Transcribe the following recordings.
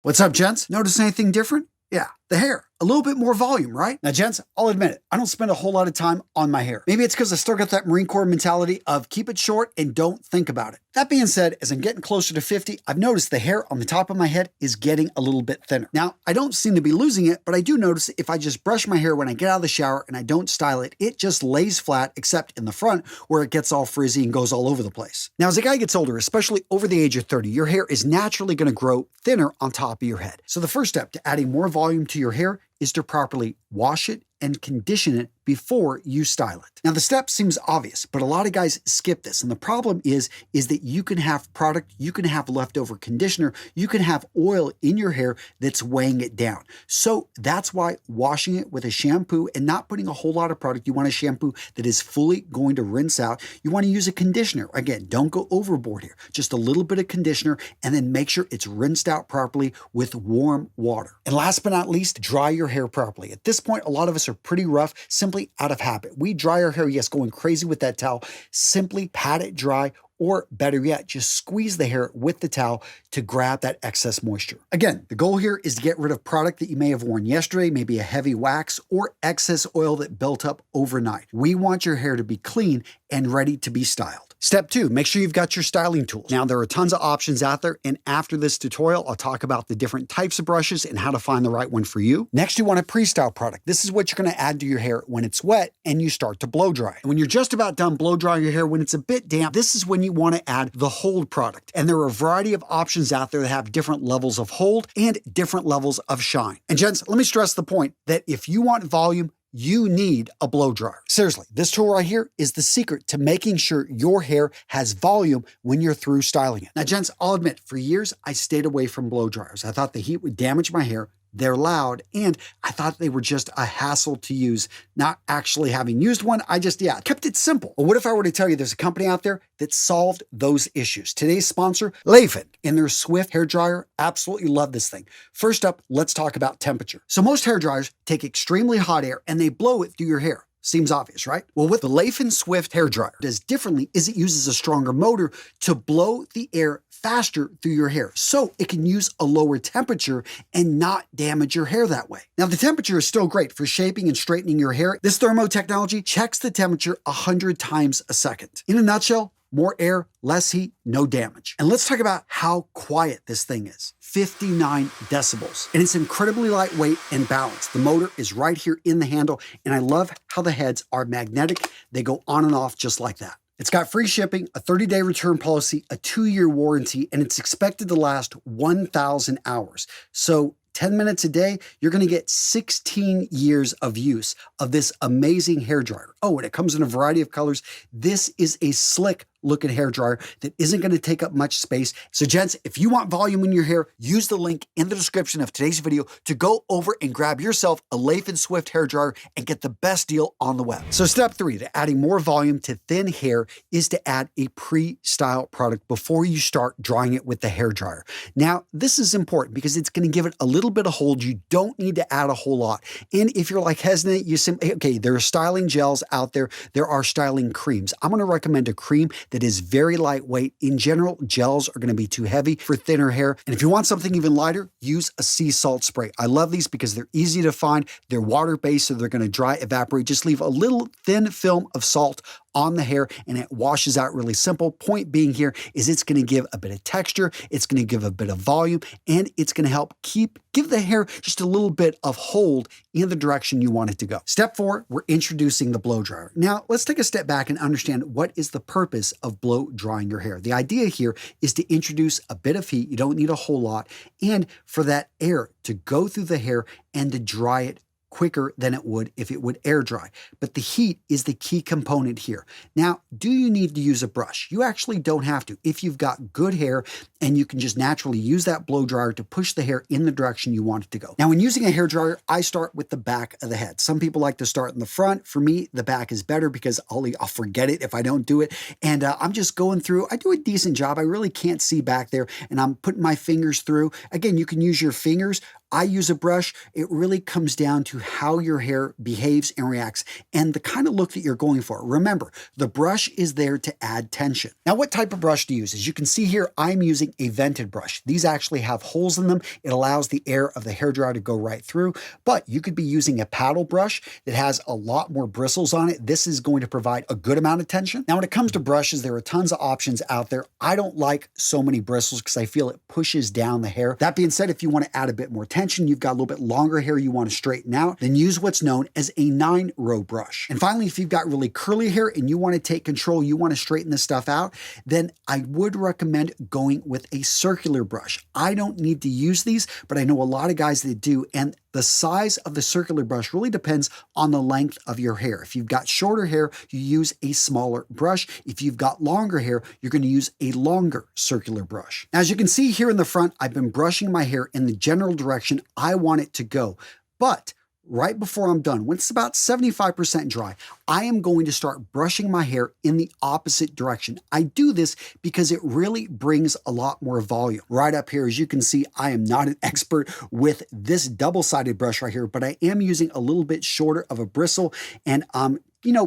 What's up, gents? Notice anything different? Yeah, the hair. A little bit more volume, right? Now, gents, I'll admit it. I don't spend a whole lot of time on my hair. Maybe it's because I still got that Marine Corps mentality of keep it short and don't think about it. That being said, as I'm getting closer to 50, I've noticed the hair on the top of my head is getting a little bit thinner. Now, I don't seem to be losing it, but I do notice if I just brush my hair when I get out of the shower and I don't style it, it just lays flat except in the front where it gets all frizzy and goes all over the place. Now, as a guy gets older, especially over the age of 30, your hair is naturally going to grow thinner on top of your head. So the first step to adding more volume to your hair is to properly wash it and condition it before you style it. Now, the step seems obvious, but a lot of guys skip this. And the problem is that you can have product, you can have leftover conditioner, you can have oil in your hair that's weighing it down. So that's why washing it with a shampoo and not putting a whole lot of product, you want a shampoo that is fully going to rinse out. You want to use a conditioner. Again, don't go overboard here. Just a little bit of conditioner and then make sure it's rinsed out properly with warm water. And last but not least, dry your hair properly. At this point, a lot of us are pretty rough, simply out of habit. We dry our hair, yes, going crazy with that towel. Simply pat it dry, or better yet, just squeeze the hair with the towel to grab that excess moisture. Again, the goal here is to get rid of product that you may have worn yesterday, maybe a heavy wax or excess oil that built up overnight. We want your hair to be clean and ready to be styled. Step 2, make sure you've got your styling tools. Now, there are tons of options out there, and after this tutorial, I'll talk about the different types of brushes and how to find the right one for you. Next, you want a pre-style product. This is what you're going to add to your hair when it's wet and you start to blow dry. And when you're just about done blow drying your hair, when it's a bit damp, this is when you want to add the hold product. And there are a variety of options out there that have different levels of hold and different levels of shine. And gents, let me stress the point that if you want volume, you need a blow dryer. Seriously, this tool right here is the secret to making sure your hair has volume when you're through styling it. Now, gents, I'll admit, for years, I stayed away from blow dryers. I thought the heat would damage my hair. They're loud, and I thought they were just a hassle to use. Not actually having used one, I just, kept it simple. But what if I were to tell you there's a company out there that solved those issues? Today's sponsor, Laifen, in their Swift hairdryer. Absolutely love this thing. First up, let's talk about temperature. So most hairdryers take extremely hot air and they blow it through your hair. Seems obvious, right? Well, what the Laifen Swift hairdryer does differently is it uses a stronger motor to blow the air faster through your hair, so it can use a lower temperature and not damage your hair that way. Now, the temperature is still great for shaping and straightening your hair. This thermo technology checks the temperature 100 times a second. In a nutshell, more air, less heat, no damage. And let's talk about how quiet this thing is. 59 decibels. And it's incredibly lightweight and balanced. The motor is right here in the handle, and I love how the heads are magnetic. They go on and off just like that. It's got free shipping, a 30-day return policy, a 2-year warranty, and it's expected to last 1,000 hours. So 10 minutes a day, you're going to get 16 years of use of this amazing hairdryer. Oh, and it comes in a variety of colors. This is a slick looking hairdryer that isn't going to take up much space. So gents, if you want volume in your hair, use the link in the description of today's video to go over and grab yourself a Laifen Swift hairdryer and get the best deal on the web. So step 3 to adding more volume to thin hair is to add a pre-style product before you start drying it with the hairdryer. Now, this is important because it's going to give it a little bit of hold. You don't need to add a whole lot. And if you're like hesitant, you simply, okay, there are styling gels out there. There are styling creams. I'm going to recommend a cream that is very lightweight. In general, gels are going to be too heavy for thinner hair. And if you want something even lighter, use a sea salt spray. I love these because they're easy to find. They're water-based, so they're going to dry, evaporate. Just leave a little thin film of salt on the hair and it washes out really simple. Point being here is it's going to give a bit of texture, it's going to give a bit of volume, and it's going to help give the hair just a little bit of hold in the direction you want it to go. Step 4, we're introducing the blow dryer. Now, let's take a step back and understand what is the purpose of blow drying your hair. The idea here is to introduce a bit of heat. You don't need a whole lot, and for that air to go through the hair and to dry it quicker than it would if it would air dry. But the heat is the key component here. Now, do you need to use a brush? You actually don't have to. If you've got good hair and you can just naturally use that blow dryer to push the hair in the direction you want it to go. Now, when using a hair dryer, I start with the back of the head. Some people like to start in the front. For me, the back is better because I'll forget it if I don't do it. And I'm just going through. I do a decent job. I really can't see back there, and I'm putting my fingers through. Again, you can use your fingers I use a brush, it really comes down to how your hair behaves and reacts and the kind of look that you're going for. Remember, the brush is there to add tension. Now, what type of brush to use? As you can see here, I'm using a vented brush. These actually have holes in them. It allows the air of the hairdryer to go right through, but you could be using a paddle brush that has a lot more bristles on it. This is going to provide a good amount of tension. Now, when it comes to brushes, there are tons of options out there. I don't like so many bristles because I feel it pushes down the hair. That being said, if you want to add a bit more tension, you've got a little bit longer hair you want to straighten out, then use what's known as a 9-row brush. And finally, if you've got really curly hair and you want to take control, you want to straighten this stuff out, then I would recommend going with a circular brush. I don't need to use these, but I know a lot of guys that do, and the size of the circular brush really depends on the length of your hair. If you've got shorter hair, you use a smaller brush. If you've got longer hair, you're going to use a longer circular brush. Now, as you can see here in the front, I've been brushing my hair in the general direction I want it to go. But right before I'm done, when it's about 75% dry, I am going to start brushing my hair in the opposite direction. I do this because it really brings a lot more volume. Right up here, as you can see, I am not an expert with this double-sided brush right here, but I am using a little bit shorter of a bristle, and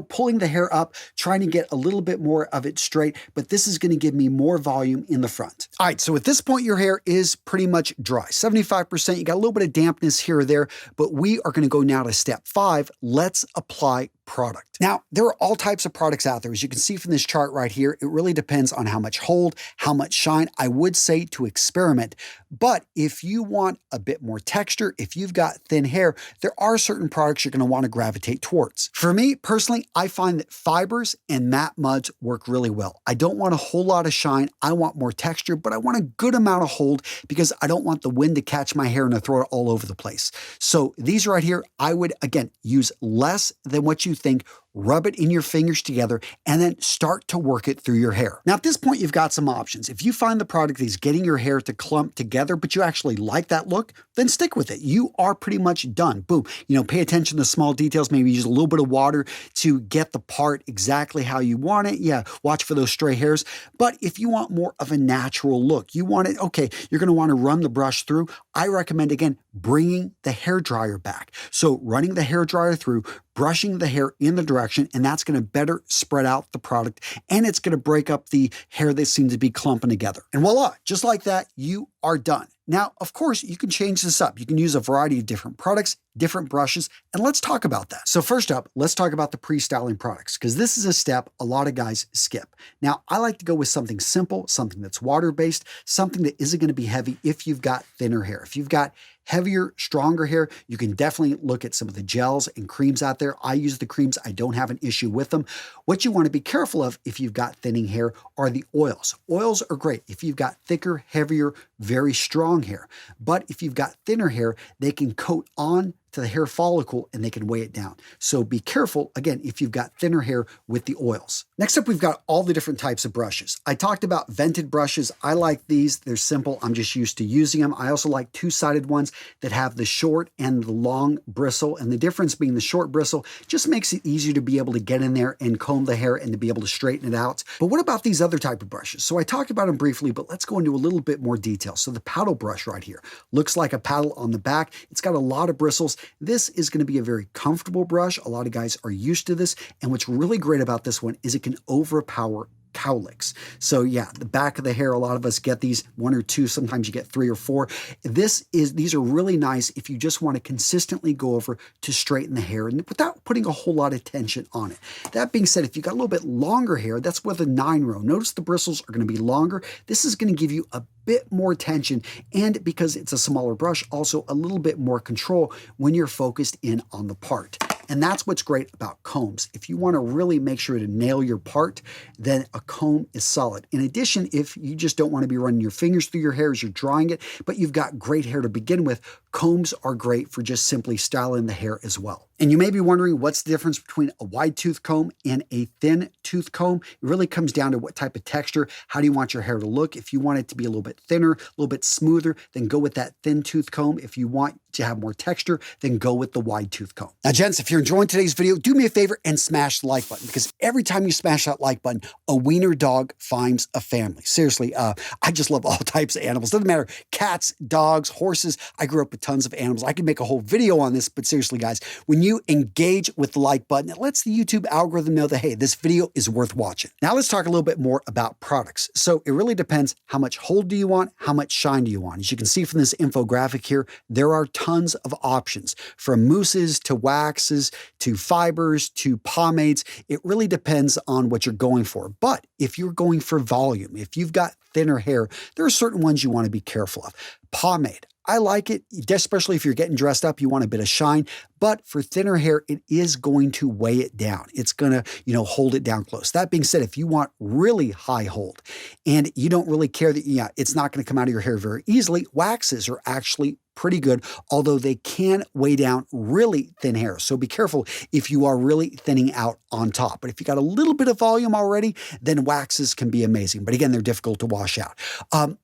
pulling the hair up, trying to get a little bit more of it straight, but this is going to give me more volume in the front. All right, so at this point, your hair is pretty much dry. 75%, you got a little bit of dampness here or there, but we are going to go now to step 5. Let's apply product. Now, there are all types of products out there. As you can see from this chart right here, it really depends on how much hold, how much shine. I would say to experiment, but if you want a bit more texture, if you've got thin hair, there are certain products you're going to want to gravitate towards. For me, personally, I find that fibers and matte muds work really well. I don't want a whole lot of shine. I want more texture, but I want a good amount of hold because I don't want the wind to catch my hair and to throw it all over the place. So these right here, I would, again, use less than what you think, rub it in your fingers together, and then start to work it through your hair. Now, at this point, you've got some options. If you find the product is getting your hair to clump together, but you actually like that look, then stick with it. You are pretty much done. Boom. Pay attention to small details. Maybe use a little bit of water to get the part exactly how you want it. Yeah, watch for those stray hairs. But if you want more of a natural look, you want it, okay, you're going to want to run the brush through. I recommend, again, bringing the hairdryer back. So running the hairdryer through, brushing the hair in the direction, and that's going to better spread out the product, and it's going to break up the hair that seems to be clumping together. And voila, just like that, you are done. Now, of course, you can change this up. You can use a variety of different products, different brushes, and let's talk about that. So first up, let's talk about the pre-styling products, because this is a step a lot of guys skip. Now, I like to go with something simple, something that's water-based, something that isn't going to be heavy if you've got thinner hair. If you've got heavier, stronger hair, you can definitely look at some of the gels and creams out there. I use the creams. I don't have an issue with them. What you want to be careful of if you've got thinning hair are the oils. Oils are great if you've got thicker, heavier, very strong hair. But if you've got thinner hair, they can coat on to the hair follicle and they can weigh it down. So be careful, again, if you've got thinner hair with the oils. Next up, we've got all the different types of brushes. I talked about vented brushes. I like these. They're simple. I'm just used to using them. I also like two-sided ones that have the short and the long bristle. And the difference being the short bristle just makes it easier to be able to get in there and comb the hair and to be able to straighten it out. But what about these other type of brushes? So I talked about them briefly, but let's go into a little bit more detail. So the paddle brush right here looks like a paddle on the back. It's got a lot of bristles. This is going to be a very comfortable brush. A lot of guys are used to this. And what's really great about this one is it can overpower cowlicks. So yeah, the back of the hair, a lot of us get these 1 or 2, sometimes you get 3 or 4. These are really nice if you just want to consistently go over to straighten the hair and without putting a whole lot of tension on it. That being said, if you got a little bit longer hair, that's with a 9-row. Notice the bristles are going to be longer. This is going to give you a bit more tension, and because it's a smaller brush, also a little bit more control when you're focused in on the part. And that's what's great about combs. If you want to really make sure to nail your part, then a comb is solid. In addition, if you just don't want to be running your fingers through your hair as you're drying it, but you've got great hair to begin with, combs are great for just simply styling the hair as well. And you may be wondering what's the difference between a wide tooth comb and a thin tooth comb. It really comes down to what type of texture. How do you want your hair to look? If you want it to be a little bit thinner, a little bit smoother, then go with that thin tooth comb. If you want to have more texture, then go with the wide tooth comb. Now, gents, if you're enjoying today's video, do me a favor and smash the like button, because every time you smash that like button, a wiener dog finds a family. Seriously, I just love all types of animals. Doesn't matter, cats, dogs, horses. I grew up with tons of animals. I could make a whole video on this, but seriously, guys, when you engage with the like button, it lets the YouTube algorithm know that, hey, this video is worth watching. Now let's talk a little bit more about products. So it really depends, how much hold do you want? How much shine do you want? As you can see from this infographic here, there are tons of options, from mousses to waxes to fibers to pomades. It really depends on what you're going for. But if you're going for volume, if you've got thinner hair, there are certain ones you want to be careful of. Pomade, I like it, especially if you're getting dressed up, you want a bit of shine. But for thinner hair, it is going to weigh it down. It's going to, hold it down close. That being said, if you want really high hold and you don't really care that, it's not going to come out of your hair very easily, waxes are actually pretty good, although they can weigh down really thin hair. So be careful if you are really thinning out on top. But if you got a little bit of volume already, then waxes can be amazing. But again, they're difficult to wash out.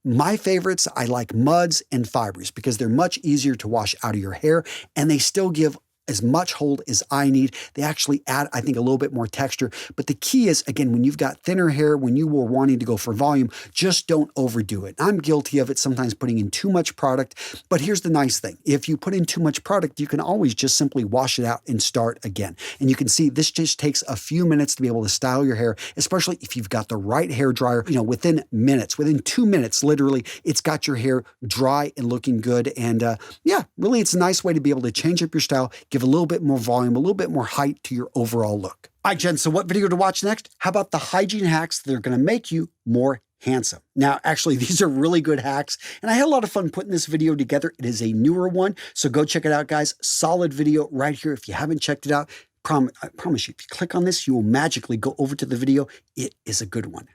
My favorites, I like muds and fibers because they're much easier to wash out of your hair, and they still give as much hold as I need. They actually add, I think, a little bit more texture. But the key is, again, when you've got thinner hair, when you were wanting to go for volume, just don't overdo it. I'm guilty of it, sometimes putting in too much product. But here's the nice thing. If you put in too much product, you can always just simply wash it out and start again. And you can see this just takes a few minutes to be able to style your hair, especially if you've got the right hair dryer. Within minutes, within 2 minutes, literally, it's got your hair dry and looking good. And really, it's a nice way to be able to change up your style, give a little bit more volume, a little bit more height to your overall look. All right, Jen, so what video to watch next? How about the hygiene hacks that are going to make you more handsome? Now, actually, these are really good hacks, and I had a lot of fun putting this video together. It is a newer one, so go check it out, guys. Solid video right here. If you haven't checked it out, I promise you, if you click on this, you will magically go over to the video. It is a good one.